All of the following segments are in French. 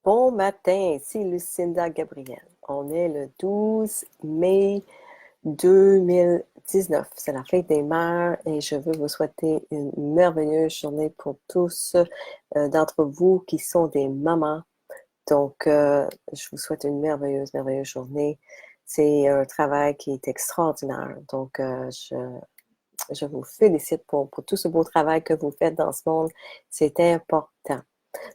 Bon matin, ici Lucinda Gabriel. On est le 12 mai 2019. C'est la fête des mères et je veux vous souhaiter une merveilleuse journée pour tous d'entre vous qui sont des mamans. Donc, je vous souhaite une merveilleuse journée. C'est un travail qui est extraordinaire. Donc, je vous félicite pour tout ce beau travail que vous faites dans ce monde. C'est important.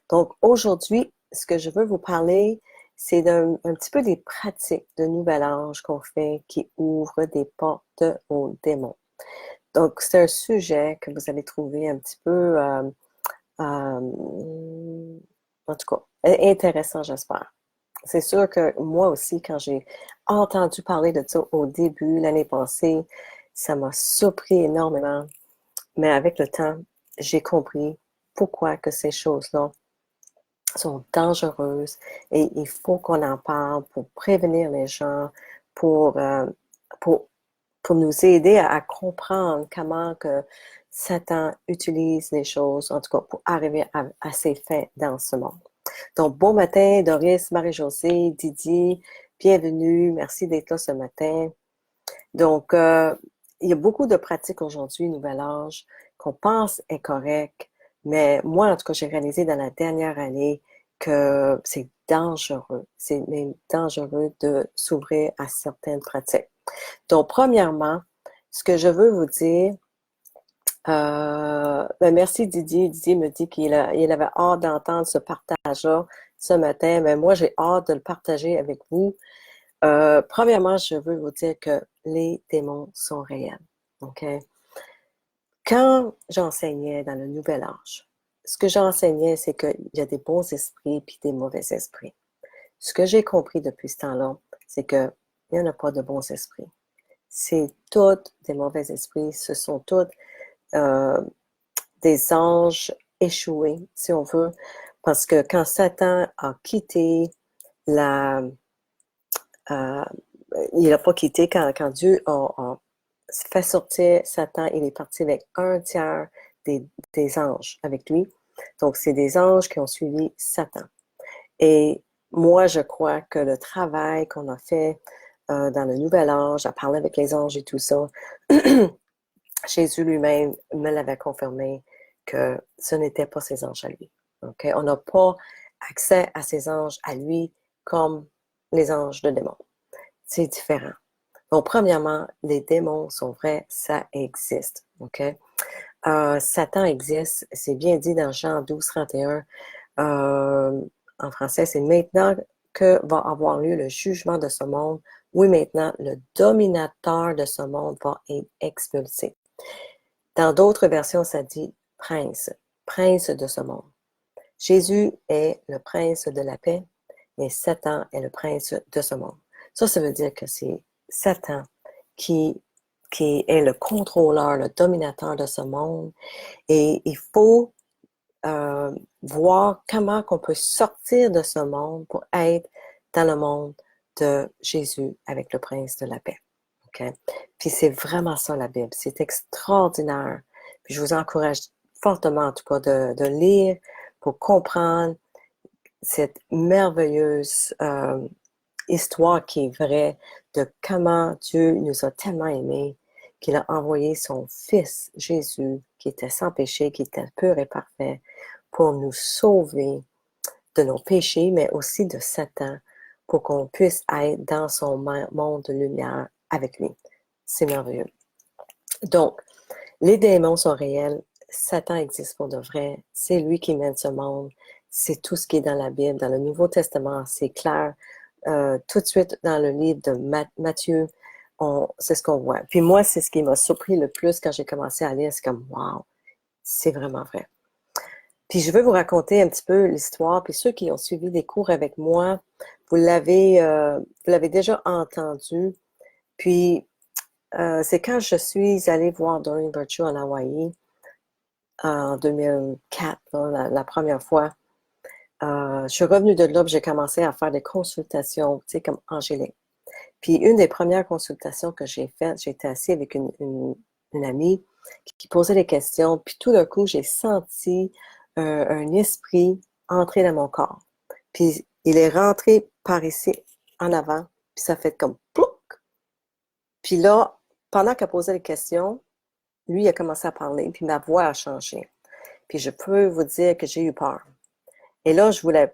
Donc, aujourd'hui, ce que je veux vous parler, c'est un petit peu des pratiques de nouvel âge qu'on fait qui ouvrent des portes aux démons. Donc, c'est un sujet que vous allez trouver un petit peu, en tout cas, intéressant, j'espère. C'est sûr que moi aussi, quand j'ai entendu parler de ça au début, l'année passée, ça m'a surpris énormément. Mais avec le temps, j'ai compris pourquoi que ces choses-là sont dangereuses et il faut qu'on en parle pour prévenir les gens, pour, euh, pour, pour nous aider à comprendre comment que Satan utilise les choses, en tout cas pour arriver à ses fins dans ce monde. Donc, bon matin, Doris, Marie-Josée, Didier, bienvenue, merci d'être là ce matin. Donc, il y a beaucoup de pratiques aujourd'hui, Nouvel Âge, qu'on pense est correct, mais moi, en tout cas, j'ai réalisé dans la dernière année que c'est dangereux. C'est même dangereux de s'ouvrir à certaines pratiques. Donc, premièrement, ce que je veux vous dire, merci Didier. Didier me dit il avait hâte d'entendre ce partage-là ce matin, mais moi, j'ai hâte de le partager avec vous. Premièrement, je veux vous dire que les démons sont réels. OK? Quand j'enseignais dans le Nouvel Âge, ce que j'enseignais, c'est qu'il y a des bons esprits puis des mauvais esprits. Ce que j'ai compris depuis ce temps-là, c'est qu'il n'y en a pas de bons esprits. C'est tous des mauvais esprits. Ce sont tous euh, des anges échoués, si on veut, parce que quand Satan a quitté la... Euh, il n'a pas quitté quand Dieu a fait sortir Satan, il est parti avec un tiers des anges avec lui. Donc, c'est des anges qui ont suivi Satan. Et moi, je crois que le travail qu'on a fait dans le Nouvel Âge, à parler avec les anges et tout ça, Jésus lui-même me l'avait confirmé que ce n'était pas ses anges à lui. Okay? On n'a pas accès à ces anges à lui comme les anges de démons. C'est différent. Donc, premièrement, les démons sont vrais, ça existe. OK? Satan existe, c'est bien dit dans Jean 12, 31. En français, c'est maintenant que va avoir lieu le jugement de ce monde. Oui, maintenant, le dominateur de ce monde va être expulsé. Dans d'autres versions, ça dit prince de ce monde. Jésus est le prince de la paix, mais Satan est le prince de ce monde. Ça veut dire que c'est Satan qui, qui est le contrôleur, le dominateur de ce monde. Et il faut voir comment on peut sortir de ce monde pour être dans le monde de Jésus avec le prince de la paix. Okay? Puis c'est vraiment ça la Bible. C'est extraordinaire. Puis je vous encourage fortement en tout cas de lire pour comprendre cette merveilleuse histoire qui est vraie de comment Dieu nous a tellement aimés qu'il a envoyé son Fils Jésus, qui était sans péché, qui était pur et parfait, pour nous sauver de nos péchés, mais aussi de Satan, pour qu'on puisse être dans son monde de lumière avec lui. C'est merveilleux. Donc, les démons sont réels, Satan existe pour de vrai, c'est lui qui mène ce monde, c'est tout ce qui est dans la Bible, dans le Nouveau Testament, c'est clair. Tout de suite dans le livre de Matthieu, c'est ce qu'on voit. Puis moi, c'est ce qui m'a surpris le plus quand j'ai commencé à lire, c'est comme, wow, c'est vraiment vrai. Puis je veux vous raconter un petit peu l'histoire, puis ceux qui ont suivi des cours avec moi, vous l'avez déjà entendu. Puis c'est quand je suis allée voir Doreen Virtue en Hawaï en 2004, là, la première fois. Je suis revenue de là, j'ai commencé à faire des consultations, tu sais, comme Angélique. Puis une des premières consultations que j'ai faites, j'étais assise avec une amie qui posait des questions, puis tout d'un coup, j'ai senti un esprit entrer dans mon corps. Puis il est rentré par ici, en avant, puis ça fait comme plouc. Puis là, pendant qu'elle posait les questions, lui, il a commencé à parler, puis ma voix a changé. Puis je peux vous dire que j'ai eu peur. Et là, je voulais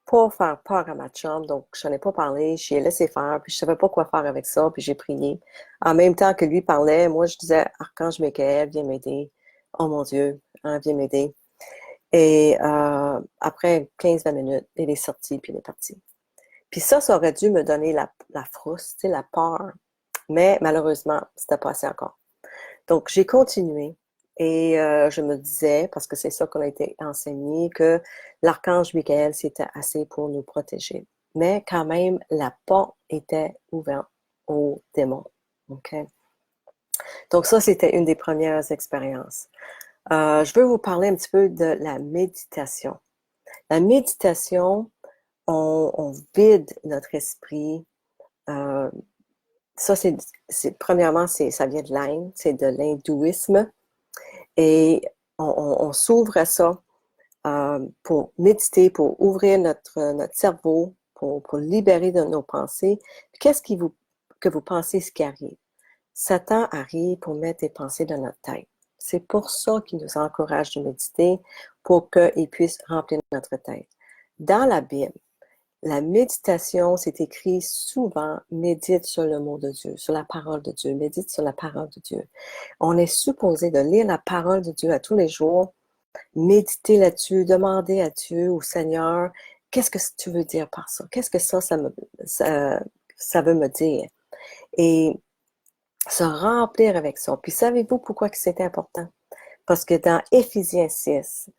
pas faire peur à ma chum, donc je n'en ai pas parlé, j'ai laissé faire, puis je savais pas quoi faire avec ça, puis j'ai prié. En même temps que lui parlait, moi, je disais, Archange Michael, viens m'aider. Oh mon Dieu, hein, viens m'aider. Et après 15-20 minutes, il est sorti, puis il est parti. Puis ça aurait dû me donner la frousse, tu sais, la peur. Mais malheureusement, c'était pas assez encore. Donc, j'ai continué et je me disais, parce que c'est ça qu'on a été enseigné, que l'archange Michael, c'était assez pour nous protéger. Mais quand même, la porte était ouverte aux démons. OK? Donc ça, c'était une des premières expériences. Je veux vous parler un petit peu de la méditation. La méditation, on vide notre esprit. Ça, premièrement, ça vient de l'Inde, c'est de l'hindouisme. Et on s'ouvre à ça pour méditer, pour ouvrir notre cerveau, pour libérer de nos pensées. Qu'est-ce que vous pensez ce qui arrive? Satan arrive pour mettre des pensées dans notre tête. C'est pour ça qu'il nous encourage de méditer, pour qu'il puisse remplir notre tête. Dans la Bible, la méditation, c'est écrit souvent, médite sur le mot de Dieu, sur la parole de Dieu, médite sur la parole de Dieu. On est supposé de lire la parole de Dieu à tous les jours, méditer là-dessus, demander à Dieu, au Seigneur, qu'est-ce que tu veux dire par ça? Qu'est-ce que ça veut me dire? Et se remplir avec ça. Puis savez-vous pourquoi c'est important? Parce que dans Éphésiens 6,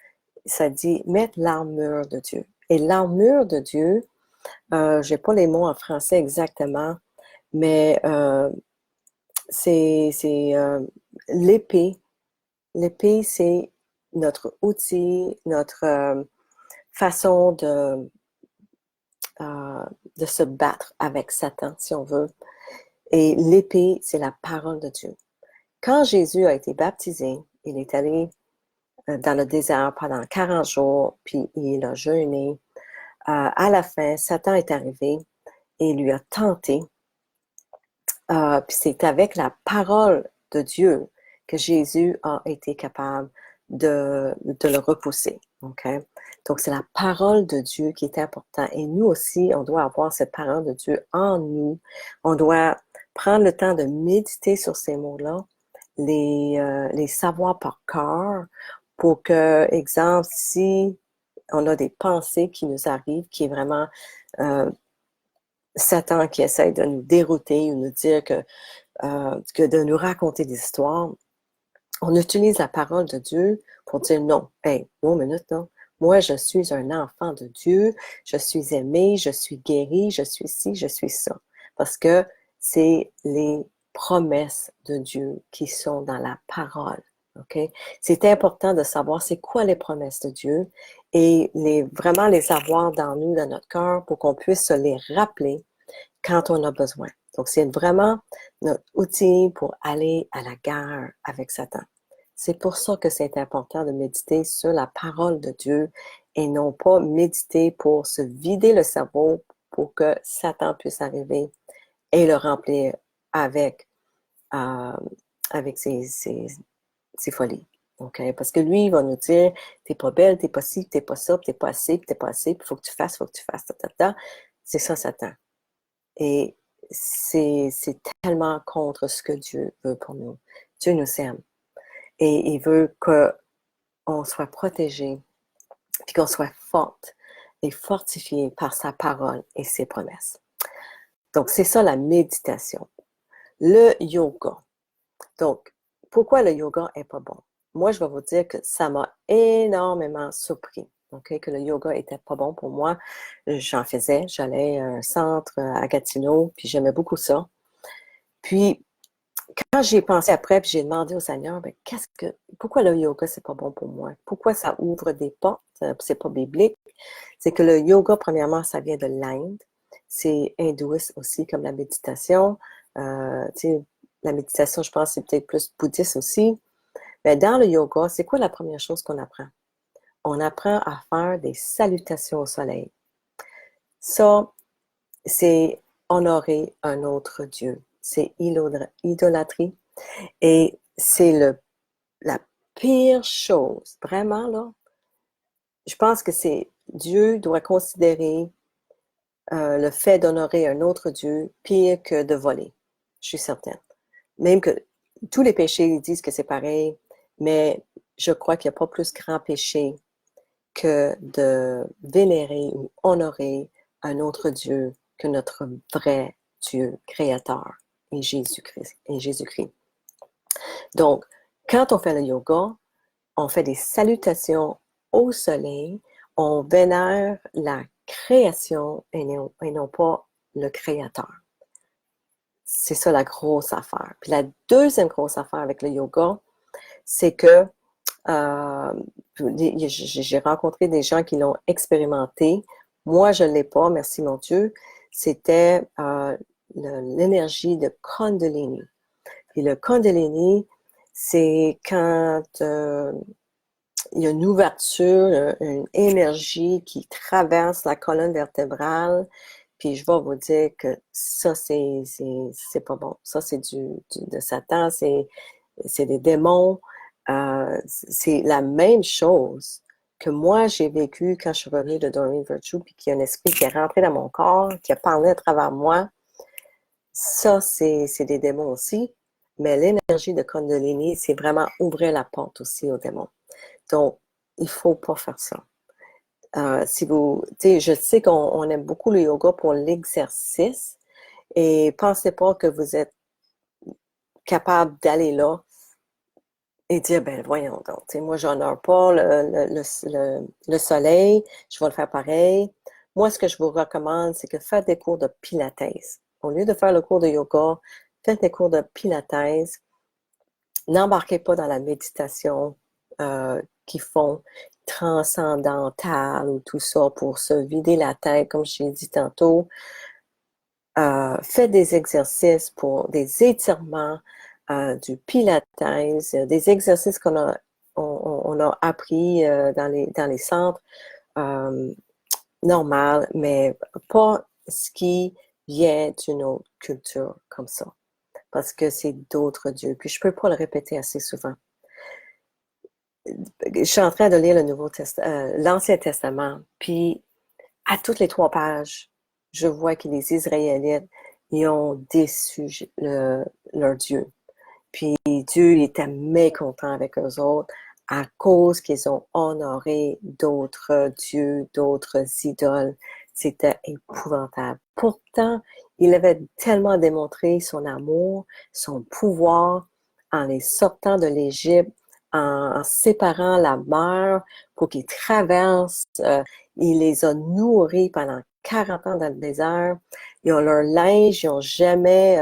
ça dit mettre l'armure de Dieu. Et l'armure de Dieu, j'ai pas les mots en français exactement, mais c'est l'épée. L'épée, c'est notre outil, notre façon de se battre avec Satan, si on veut. Et l'épée, c'est la parole de Dieu. Quand Jésus a été baptisé, il est allé dans le désert pendant 40 jours, puis il a jeûné. À la fin, Satan est arrivé et lui a tenté. Puis c'est avec la parole de Dieu que Jésus a été capable de le repousser. Okay? Donc, c'est la parole de Dieu qui est importante. Et nous aussi, on doit avoir cette parole de Dieu en nous. On doit prendre le temps de méditer sur ces mots-là, les savoir par cœur, pour que, exemple, si on a des pensées qui nous arrivent, qui est vraiment Satan qui essaie de nous dérouter ou nous dire que de nous raconter des histoires, on utilise la parole de Dieu pour dire non. Hey, 1 minute, non. Moi, je suis un enfant de Dieu, je suis aimé, je suis guéri, je suis ci, je suis ça. Parce que c'est les promesses de Dieu qui sont dans la parole. Okay? C'est important de savoir c'est quoi les promesses de Dieu et vraiment les avoir dans nous, dans notre cœur, pour qu'on puisse se les rappeler quand on a besoin. Donc, c'est vraiment notre outil pour aller à la guerre avec Satan. C'est pour ça que c'est important de méditer sur la parole de Dieu et non pas méditer pour se vider le cerveau pour que Satan puisse arriver et le remplir avec, euh, avec ses folies. Okay? Parce que lui, il va nous dire, t'es pas belle, t'es pas ci, t'es pas ça, t'es pas assez, t'es pas assez, il faut que tu fasses, C'est ça, Satan. Et c'est tellement contre ce que Dieu veut pour nous. Dieu nous aime. Et il veut qu'on soit protégé, puis qu'on soit forte et fortifié par sa parole et ses promesses. Donc, c'est ça la méditation. Le yoga. Donc, pourquoi le yoga est pas bon? Moi, je vais vous dire que ça m'a énormément surpris. Okay, que le yoga était pas bon pour moi. J'en faisais, j'allais à un centre à Gatineau, puis j'aimais beaucoup ça. Puis, quand j'ai pensé après, puis j'ai demandé au Seigneur, ben, pourquoi le yoga, c'est pas bon pour moi? Pourquoi ça ouvre des portes? C'est pas biblique. C'est que le yoga, premièrement, ça vient de l'Inde. C'est hindouiste aussi, comme la méditation. La méditation, je pense, c'est peut-être plus bouddhiste aussi. Mais dans le yoga, c'est quoi la première chose qu'on apprend? On apprend à faire des salutations au soleil. Ça, c'est honorer un autre Dieu. C'est idolâtrie. Et c'est la pire chose, vraiment, là. Je pense que c'est Dieu doit considérer le fait d'honorer un autre Dieu pire que de voler. Je suis certaine. Même que tous les péchés disent que c'est pareil, mais je crois qu'il n'y a pas plus grand péché que de vénérer ou honorer un autre Dieu que notre vrai Dieu créateur et Jésus-Christ. Donc, quand on fait le yoga, on fait des salutations au soleil, on vénère la création et non pas le créateur. C'est ça la grosse affaire. Puis la deuxième grosse affaire avec le yoga, c'est que j'ai rencontré des gens qui l'ont expérimenté. Moi, je ne l'ai pas, merci mon Dieu. C'était l'énergie de Kundalini. Puis le Kundalini, c'est quand il y a une ouverture, une énergie qui traverse la colonne vertébrale. Puis je vais vous dire que ça, c'est pas bon. Ça, c'est de Satan, c'est des démons. C'est la même chose que moi, j'ai vécu quand je suis revenue de Doreen Virtue, puis qu'il y a un esprit qui est rentré dans mon corps, qui a parlé à travers moi. Ça, c'est des démons aussi. Mais l'énergie de Kundalini, c'est vraiment ouvrir la porte aussi aux démons. Donc, il ne faut pas faire ça. Si vous, je sais qu'on aime beaucoup le yoga pour l'exercice et pensez pas que vous êtes capable d'aller là et dire, ben voyons donc, moi j'honore pas le soleil, je vais le faire pareil. Moi, ce que je vous recommande, c'est que faites des cours de pilates. Au lieu de faire le cours de yoga, faites des cours de pilates. N'embarquez pas dans la méditation qu'ils font transcendantale ou tout ça pour se vider la tête, comme j'ai dit tantôt. Faites des exercices pour des étirements, du pilates, des exercices on a appris dans les centres normaux, mais pas ce qui vient d'une autre culture comme ça, parce que c'est d'autres dieux. Puis je peux pas le répéter assez souvent. Je suis en train de lire l'Ancien Testament, puis à toutes les 3 pages, je vois que les Israélites, ils ont déçu leur Dieu. Puis Dieu était mécontent avec eux autres à cause qu'ils ont honoré d'autres dieux, d'autres idoles. C'était épouvantable. Pourtant, il avait tellement démontré son amour, son pouvoir en les sortant de l'Égypte, en séparant la mer pour qu'ils traversent. Il les a nourris pendant 40 ans dans le désert. Ils ont leur linge, ils n'ont jamais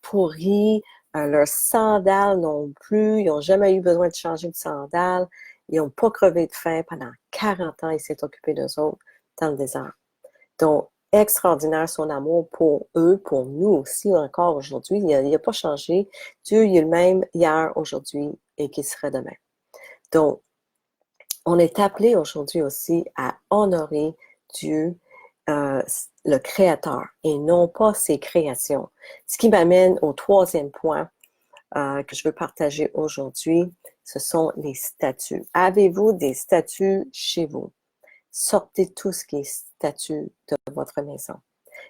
pourri. Leurs sandales non plus. Ils n'ont jamais eu besoin de changer de sandales. Ils n'ont pas crevé de faim. Pendant 40 ans, il s'est occupé d'eux autres dans le désert. Donc, extraordinaire son amour pour eux, pour nous aussi encore aujourd'hui. Il n'a pas changé. Dieu il est le même hier, aujourd'hui et qu'il sera demain. Donc, on est appelé aujourd'hui aussi à honorer Dieu, le Créateur, et non pas ses créations. Ce qui m'amène au troisième point que je veux partager aujourd'hui, ce sont les statues. Avez-vous des statues chez vous? Sortez tout ce qui est statue de votre maison.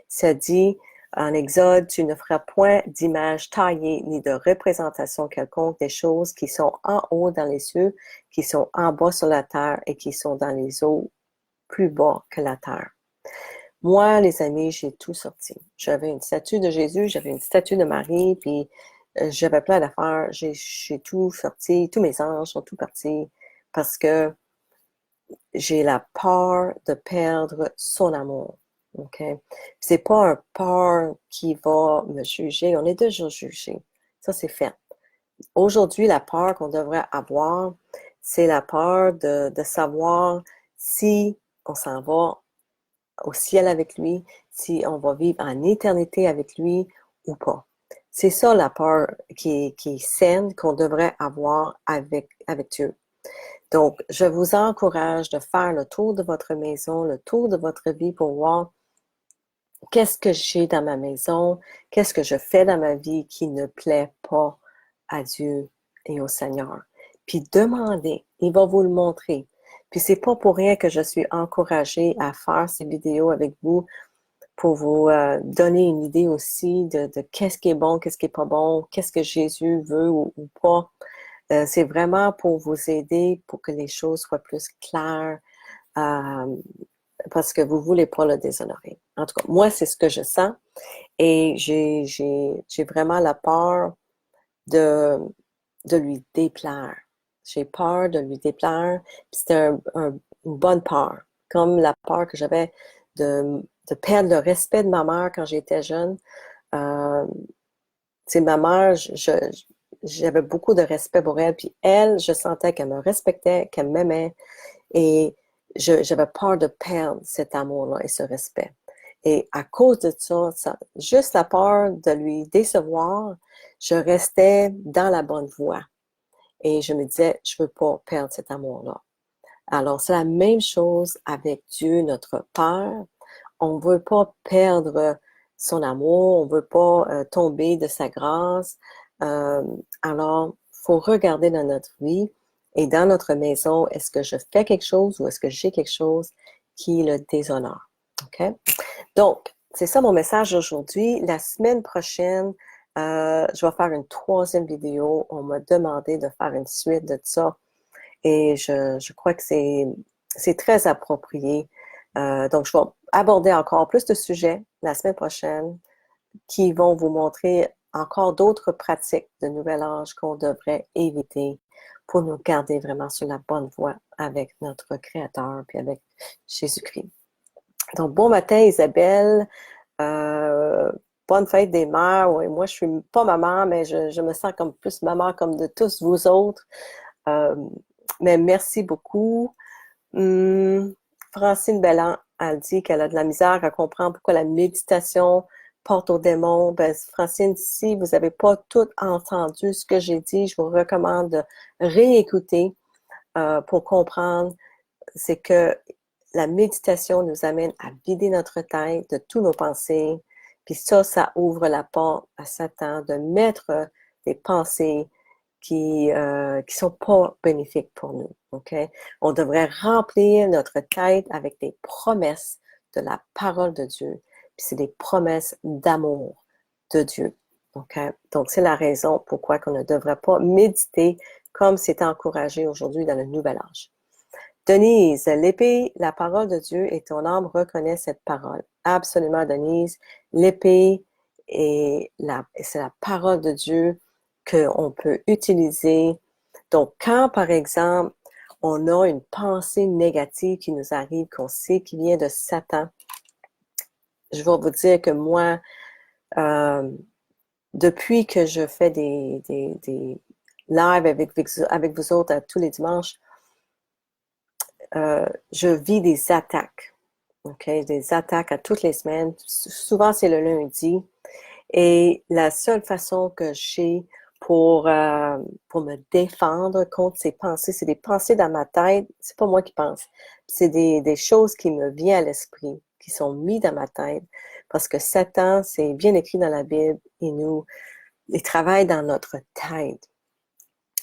Ça dit en Exode, tu ne feras point d'image taillée ni de représentation quelconque des choses qui sont en haut dans les cieux, qui sont en bas sur la terre et qui sont dans les eaux plus bas que la terre. Moi, les amis, j'ai tout sorti. J'avais une statue de Jésus, j'avais une statue de Marie, puis j'avais plein d'affaires. J'ai tout sorti, tous mes anges sont tout partis parce que j'ai la peur de perdre son amour. OK? C'est pas un peur qui va me juger. On est déjà jugé. Ça, c'est fait. Aujourd'hui, la peur qu'on devrait avoir, c'est la peur de savoir si on s'en va au ciel avec lui, si on va vivre en éternité avec lui ou pas. C'est ça la peur qui est saine, qu'on devrait avoir avec Dieu. Donc, je vous encourage de faire le tour de votre maison, le tour de votre vie pour voir qu'est-ce que j'ai dans ma maison, qu'est-ce que je fais dans ma vie qui ne plaît pas à Dieu et au Seigneur. Puis demandez, il va vous le montrer. Puis c'est pas pour rien que je suis encouragée à faire ces vidéos avec vous pour vous donner une idée aussi de qu'est-ce qui est bon, qu'est-ce qui est pas bon, qu'est-ce que Jésus veut ou pas. C'est vraiment pour vous aider, pour que les choses soient plus claires, euh, parce que vous voulez pas le déshonorer. En tout cas, moi, c'est ce que je sens et j'ai vraiment la peur de, de lui déplaire. J'ai peur de lui déplaire, puis c'est une bonne peur, comme la peur que j'avais de perdre le respect de ma mère quand j'étais jeune. Euh, ma mère, j'avais beaucoup de respect pour elle, puis elle, je sentais qu'elle me respectait, qu'elle m'aimait, et j'avais peur de perdre cet amour-là et ce respect. Et à cause de ça, juste la peur de lui décevoir, je restais dans la bonne voie. Et je me disais, je veux pas perdre cet amour-là. Alors, c'est la même chose avec Dieu, notre Père. On veut pas perdre son amour, on veut pas tomber de sa grâce. Euh, alors, faut regarder dans notre vie et dans notre maison, est-ce que je fais quelque chose ou est-ce que j'ai quelque chose qui le déshonore? OK? Donc, c'est ça mon message aujourd'hui. La semaine prochaine, je vais faire une troisième vidéo. On m'a demandé de faire une suite de ça et je crois que c'est très approprié. Donc, je vais aborder encore plus de sujets la semaine prochaine qui vont vous montrer encore d'autres pratiques de nouvel âge qu'on devrait éviter pour nous garder vraiment sur la bonne voie avec notre Créateur puis avec Jésus-Christ. Donc, bon matin Isabelle, bonne fête des mères. Oui, moi je suis pas maman, mais je me sens comme plus maman comme de tous vous autres. Euh, mais merci beaucoup. Francine Belland, elle dit qu'elle a de la misère à comprendre pourquoi la méditation porte aux démons. Ben, Francine, si vous n'avez pas tout entendu ce que j'ai dit, je vous recommande de réécouter pour comprendre. C'est que la méditation nous amène à vider notre tête de tous nos pensées. Puis ça ouvre la porte à Satan de mettre des pensées qui sont pas bénéfiques pour nous. OK? On devrait remplir notre tête avec des promesses de la parole de Dieu. Puis c'est des promesses d'amour de Dieu. OK? Donc, c'est la raison pourquoi on ne devrait pas méditer comme c'est encouragé aujourd'hui dans le Nouvel Âge. Denise, l'épée, la parole de Dieu et ton âme reconnaît cette parole. Absolument, Denise. L'épée c'est la parole de Dieu qu'on peut utiliser. Donc, quand, par exemple, on a une pensée négative qui nous arrive, qu'on sait qui vient de Satan, je vais vous dire que moi, depuis que je fais des lives avec vous autres tous les dimanches, je vis des attaques, ok, des attaques à toutes les semaines. Souvent, c'est le lundi. Et la seule façon que j'ai pour me défendre contre ces pensées, c'est des pensées dans ma tête. C'est pas moi qui pense. C'est des choses qui me viennent à l'esprit, qui sont mises dans ma tête. Parce que Satan, c'est bien écrit dans la Bible, il travaille dans notre tête.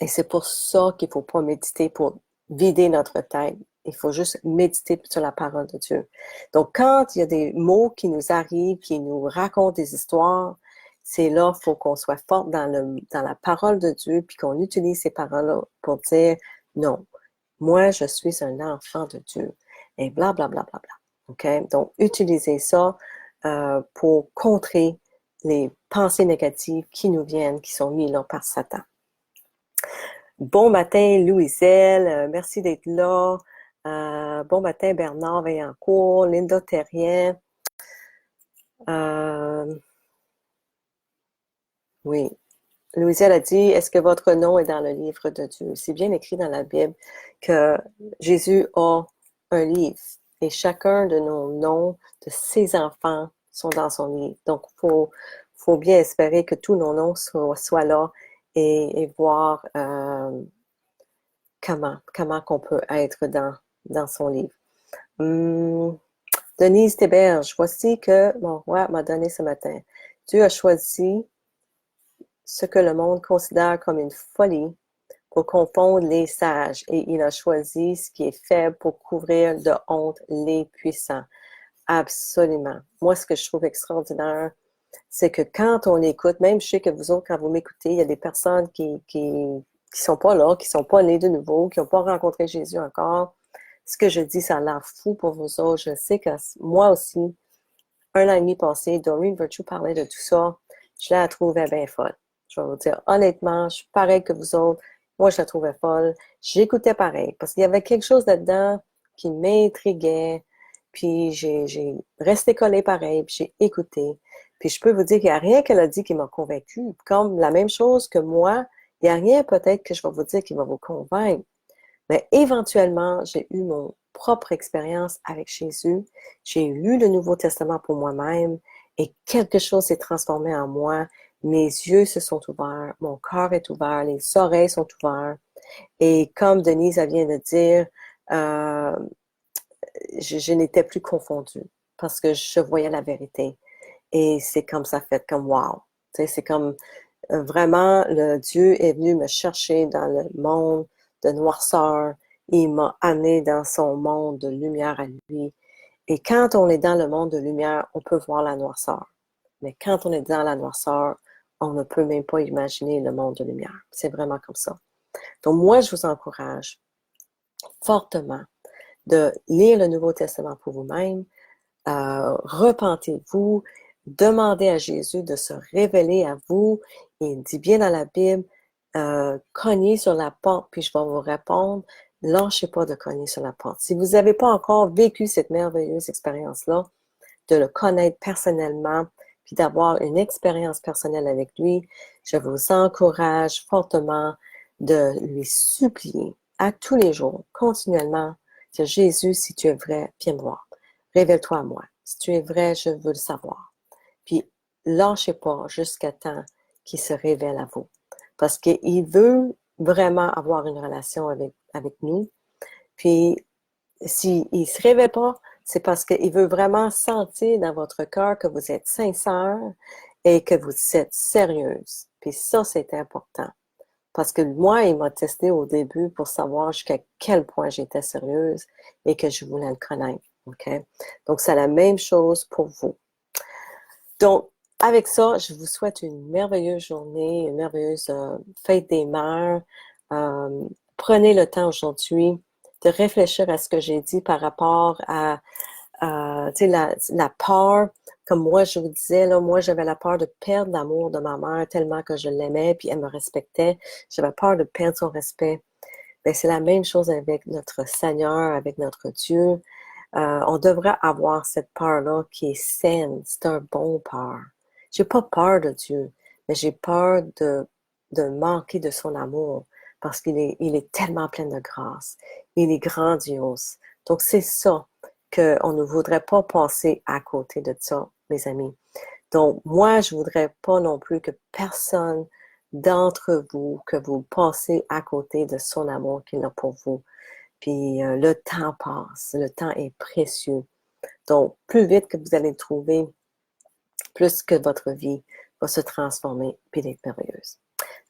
Et c'est pour ça qu'il faut pas méditer pour vider notre tête. Il faut juste méditer sur la parole de Dieu. Donc, quand il y a des mots qui nous arrivent, qui nous racontent des histoires, c'est là qu'il faut qu'on soit fort dans la parole de Dieu, puis qu'on utilise ces paroles-là pour dire non, moi, je suis un enfant de Dieu. Et bla, bla, bla, bla, bla. OK? Donc, utilisez ça pour contrer les pensées négatives qui nous viennent, qui sont mises là par Satan. Bon matin, Louiselle, merci d'être là. Bon matin, Bernard Vaillancourt, Linda Terrien. Oui, Louiselle a dit, est-ce que votre nom est dans le livre de Dieu? C'est bien écrit dans la Bible que Jésus a un livre et chacun de nos noms de ses enfants sont dans son livre. Donc, faut bien espérer que tous nos noms soient là et voir comment qu'on peut être dans son livre. Denise Théberge, voici que mon roi m'a donné ce matin. Dieu a choisi ce que le monde considère comme une folie pour confondre les sages, et il a choisi ce qui est faible pour couvrir de honte les puissants. Absolument. Moi, ce que je trouve extraordinaire, c'est que quand on écoute, même je sais que vous autres, quand vous m'écoutez, il y a des personnes qui sont pas là, qui sont pas nées de nouveau, qui n'ont pas rencontré Jésus encore. Ce que je dis, ça a l'air fou pour vous autres. Je sais que moi aussi, 1 an et demi passé, Doreen Virtue parlait de tout ça. Je la trouvais bien folle. Je vais vous dire, honnêtement, je suis pareil que vous autres. Moi, je la trouvais folle. J'écoutais pareil, parce qu'il y avait quelque chose là-dedans qui m'intriguait. Puis j'ai resté collé pareil, puis j'ai écouté. Puis je peux vous dire qu'il n'y a rien qu'elle a dit qui m'a convaincue. Comme la même chose que moi, il n'y a rien peut-être que je vais vous dire qui va vous convaincre. Mais éventuellement, j'ai eu mon propre expérience avec Jésus. J'ai lu le Nouveau Testament pour moi-même et quelque chose s'est transformé en moi. Mes yeux se sont ouverts, mon cœur est ouvert, les oreilles sont ouvertes. Et comme Denise vient de dire, euh, je n'étais plus confondue parce que je voyais la vérité. Et c'est comme ça fait, comme wow. Tu sais, c'est comme vraiment, le Dieu est venu me chercher dans le monde de noirceur. Il m'a amené dans son monde de lumière à lui. Et quand on est dans le monde de lumière, on peut voir la noirceur. Mais quand on est dans la noirceur, on ne peut même pas imaginer le monde de lumière. C'est vraiment comme ça. Donc moi, je vous encourage fortement de lire le Nouveau Testament pour vous-même. Repentez-vous, demandez à Jésus de se révéler à vous. Il dit bien dans la Bible, cognez sur la porte, puis je vais vous répondre. Lâchez pas de cogner sur la porte. Si vous n'avez pas encore vécu cette merveilleuse expérience-là, de le connaître personnellement, puis d'avoir une expérience personnelle avec lui, je vous encourage fortement de lui supplier à tous les jours, continuellement, dire Jésus, si tu es vrai, viens me voir. Révèle-toi à moi. Si tu es vrai, je veux le savoir. Puis, lâchez pas jusqu'à temps qu'il se révèle à vous. Parce qu'il veut vraiment avoir une relation avec nous. Puis, s'il ne se révèle pas, c'est parce qu'il veut vraiment sentir dans votre cœur que vous êtes sincère et que vous êtes sérieuse. Puis ça, c'est important. Parce que moi, il m'a testé au début pour savoir jusqu'à quel point j'étais sérieuse et que je voulais le connaître. OK? Donc, c'est la même chose pour vous. Donc, avec ça, je vous souhaite une merveilleuse journée, une merveilleuse fête des mères. Prenez le temps aujourd'hui de réfléchir à ce que j'ai dit par rapport à la peur. Comme moi, je vous disais, là, moi, j'avais la peur de perdre l'amour de ma mère tellement que je l'aimais, puis elle me respectait. J'avais peur de perdre son respect. Ben, c'est la même chose avec notre Seigneur, avec notre Dieu. On devrait avoir cette peur-là qui est saine. C'est un bon peur. J'ai pas peur de Dieu, mais j'ai peur de manquer de son amour parce il est tellement plein de grâce. Il est grandiose. Donc, c'est ça qu'on ne voudrait pas passer à côté de ça, mes amis. Donc, moi, je voudrais pas non plus que personne d'entre vous, que vous passez à côté de son amour qu'il a pour vous. Puis le temps passe, le temps est précieux. Donc, plus vite que vous allez le trouver, plus que votre vie va se transformer puis être merveilleuse.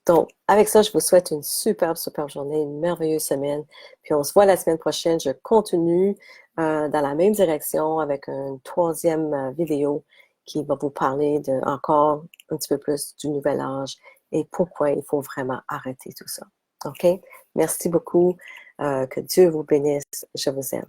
Donc, avec ça, je vous souhaite une superbe, superbe journée, une merveilleuse semaine. Puis on se voit la semaine prochaine. Je continue dans la même direction avec une troisième vidéo qui va vous parler encore un petit peu plus du nouvel âge et pourquoi il faut vraiment arrêter tout ça. OK? Merci beaucoup. Que Dieu vous bénisse. Je vous aime.